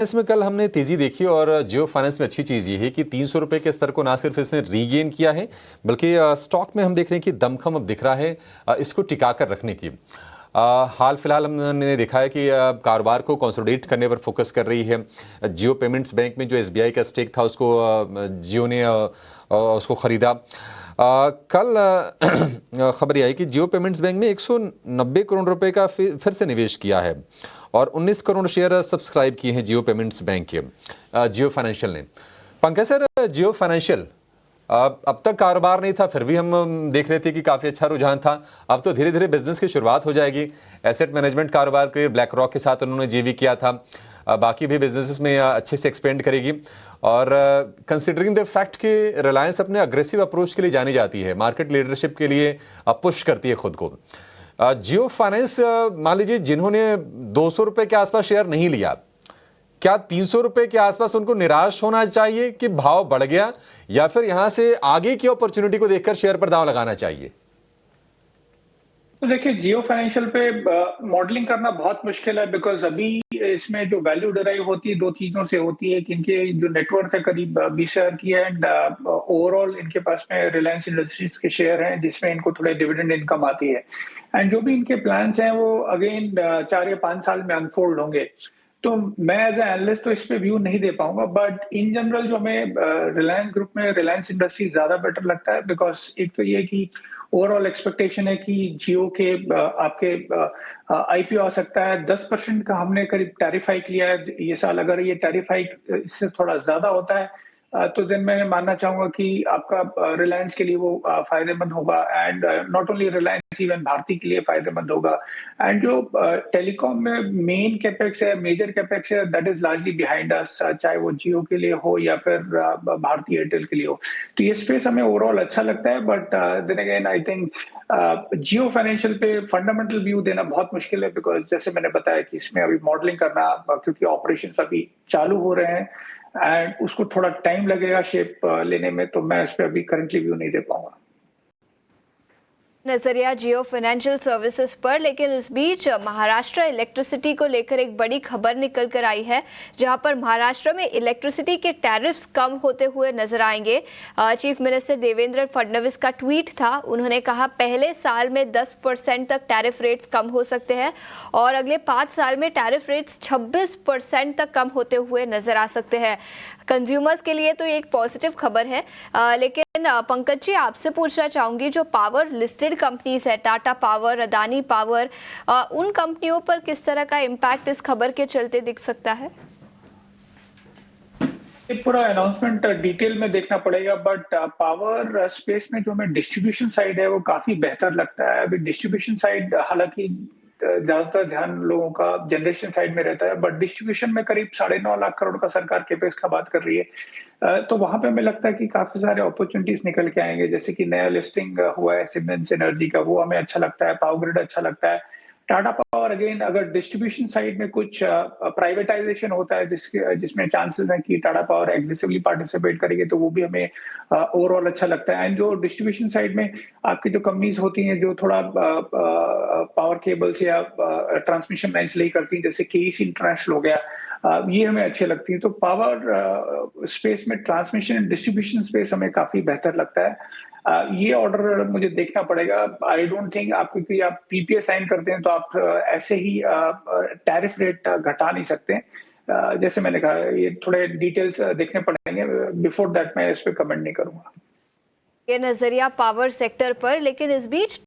इसमें कल हमने तेजी देखी और जियो फाइनेंस में अच्छी चीज़ ये है कि 300 रुपए के स्तर को ना सिर्फ इसने रीगेन किया है बल्कि स्टॉक में हम देख रहे हैं कि दमखम अब दिख रहा है इसको टिका कर रखने की। हाल फिलहाल हमने देखा है कि कारोबार को कंसोलिडेट करने पर फोकस कर रही है। जियो पेमेंट्स बैंक में जो एसबीआई का स्टेक था उसको जियो ने उसको खरीदा। कल खबर ये आई कि जियो पेमेंट्स बैंक में 190 करोड़ रुपए का फिर से निवेश किया है और 19 करोड़ शेयर सब्सक्राइब किए हैं जियो पेमेंट्स बैंक के जियो फाइनेंशियल ने। पंकज सर, जियो फाइनेंशियल अब तक कारोबार नहीं था, फिर भी हम देख रहे थे कि काफ़ी अच्छा रुझान था। अब तो धीरे धीरे बिजनेस की शुरुआत हो जाएगी। एसेट मैनेजमेंट कारोबार के ब्लैक रॉक के साथ उन्होंने जेवी किया था, बाकी भी बिजनेसेस में अच्छे से एक्सपेंड करेगी। और कंसिडरिंग द फैक्ट कि रिलायंस अपने अग्रेसिव अप्रोच के लिए जानी जाती है, मार्केट लीडरशिप के लिए पुश करती है खुद को, जियो फाइनेंस मान लीजिए जिन्होंने 200 रुपए के आसपास शेयर नहीं लिया, क्या 300 रुपए के आसपास उनको निराश होना चाहिए कि भाव बढ़ गया, या फिर यहां से आगे की अपॉर्चुनिटी को देखकर शेयर पर दांव लगाना चाहिए? तो देखिए, जियो फाइनेंशियल पे मॉडलिंग करना बहुत मुश्किल है, बिकॉज अभी इसमें जो वैल्यू डिराइव होती है दो चीजों से होती है कि इनके जो नेटवर्क है करीब 20,000 की है, एंड ओवरऑल इनके पास में रिलायंस इंडस्ट्रीज के शेयर हैं जिसमें इनको थोड़े डिविडेंड इनकम आती है, एंड जो भी इनके प्लान्स हैं वो अगेन 4 या 5 साल में अनफोल्ड होंगे। तो मैं एज ए एनालिस्ट तो इस पे व्यू नहीं दे पाऊंगा, बट इन जनरल जो हमें रिलायंस ग्रुप में रिलायंस इंडस्ट्रीज ज्यादा बेटर लगता है, बिकॉज एक तो ये कि ओवरऑल एक्सपेक्टेशन है कि जियो के आपके आईपीओ आ सकता है। 10% का हमने करीब टैरिफ हाइक लिया है ये साल। अगर ये टैरिफ हाइक इससे थोड़ा ज्यादा होता है तो दिन मैं मानना चाहूंगा कि आपका रिलायंस के लिए वो फायदेमंद होगा, and not only Reliance, even Bharti के लिए फायदेमंद होगा। एंड जो टेलीकॉम में मेन कैपेक्स है, मेजर कैपेक्स है, that is largely behind us, चाहे वो जियो के लिए हो या फिर भारती एयरटेल के लिए हो। तो ये स्पेस हमें ओवरऑल अच्छा लगता है, but then again I think Jio financial पे फंडामेंटल व्यू देना बहुत मुश्किल है, बिकॉज जैसे मैंने बताया कि इसमें अभी मॉडलिंग करना, क्योंकि ऑपरेशंस अभी चालू हो रहे हैं एंड उसको थोड़ा टाइम लगेगा शेप लेने में, तो मैं इस पे अभी करंटली व्यू नहीं दे पाऊंगा। नजरिया जियो फाइनेंशियल सर्विसेज पर। लेकिन इस बीच महाराष्ट्र इलेक्ट्रिसिटी को लेकर एक बड़ी खबर निकल कर आई है, जहां पर महाराष्ट्र में इलेक्ट्रिसिटी के टैरिफ्स कम होते हुए नजर आएंगे। चीफ मिनिस्टर देवेंद्र फडणवीस का ट्वीट था, उन्होंने कहा पहले साल में 10% तक टैरिफ रेट्स कम हो सकते हैं और अगले 5 साल में टैरिफ रेट्स 26% तक कम होते हुए नजर आ सकते हैं। कंज्यूमर्स के लिए तो ये एक पॉजिटिव खबर है। लेकिन पंकज जी, आपसे पूछना चाहूंगी, जो पावर लिस्टेड कंपनीज है, टाटा पावर, अदानी पावर, उन कंपनियों पर किस तरह का इम्पैक्ट इस खबर के चलते दिख सकता है? पूरा अनाउंसमेंट डिटेल में देखना पड़ेगा, बट पावर स्पेस में जो हमें डिस्ट्रीब्यूशन साइड है वो काफी बेहतर लगता है। अभी डिस्ट्रीब्यूशन साइड हालांकि ज्यादातर ध्यान लोगों का जनरेशन साइड में रहता है, बट डिस्ट्रीब्यूशन में करीब 9.5 लाख करोड़ का सरकार केपेक्स का बात कर रही है। तो वहां पे हमें लगता है कि काफी सारे अपॉर्चुनिटीज निकल के आएंगे, जैसे कि नया लिस्टिंग हुआ है सीमेंस एनर्जी का, वो हमें अच्छा लगता है। पावर ग्रिड अच्छा लगता है। टाटा पावर अगेन, अगर डिस्ट्रीब्यूशन साइड में कुछ प्राइवेटाइजेशन होता है जिसमें चांसेस है कि टाटा पावर एग्रेसिवली पार्टिसिपेट करेगी, तो वो भी हमें ओवरऑल अच्छा लगता है। एंड जो डिस्ट्रीब्यूशन साइड में आपकी जो कंपनीज होती हैं जो थोड़ा पावर केबल्स या ट्रांसमिशन लाइन्स ले करती हैं, जैसे केईसी इंटरनेशनल हो गया, ये हमें अच्छे लगती है। तो पावर स्पेस में ट्रांसमिशन एंड डिस्ट्रीब्यूशन स्पेस हमें काफी बेहतर लगता है। ये ऑर्डर मुझे देखना पड़ेगा। आई डोंट थिंक आप, क्योंकि आप पीपीए साइन करते हैं तो आप ऐसे ही टैरिफ रेट घटा नहीं सकते। जैसे मैंने कहा, ये थोड़े डिटेल्स देखने पड़ेंगे, बिफोर दैट मैं इस पे कमेंट नहीं करूंगा। ये नजरिया पावर सेक्टर पर। लेकिन इस बीच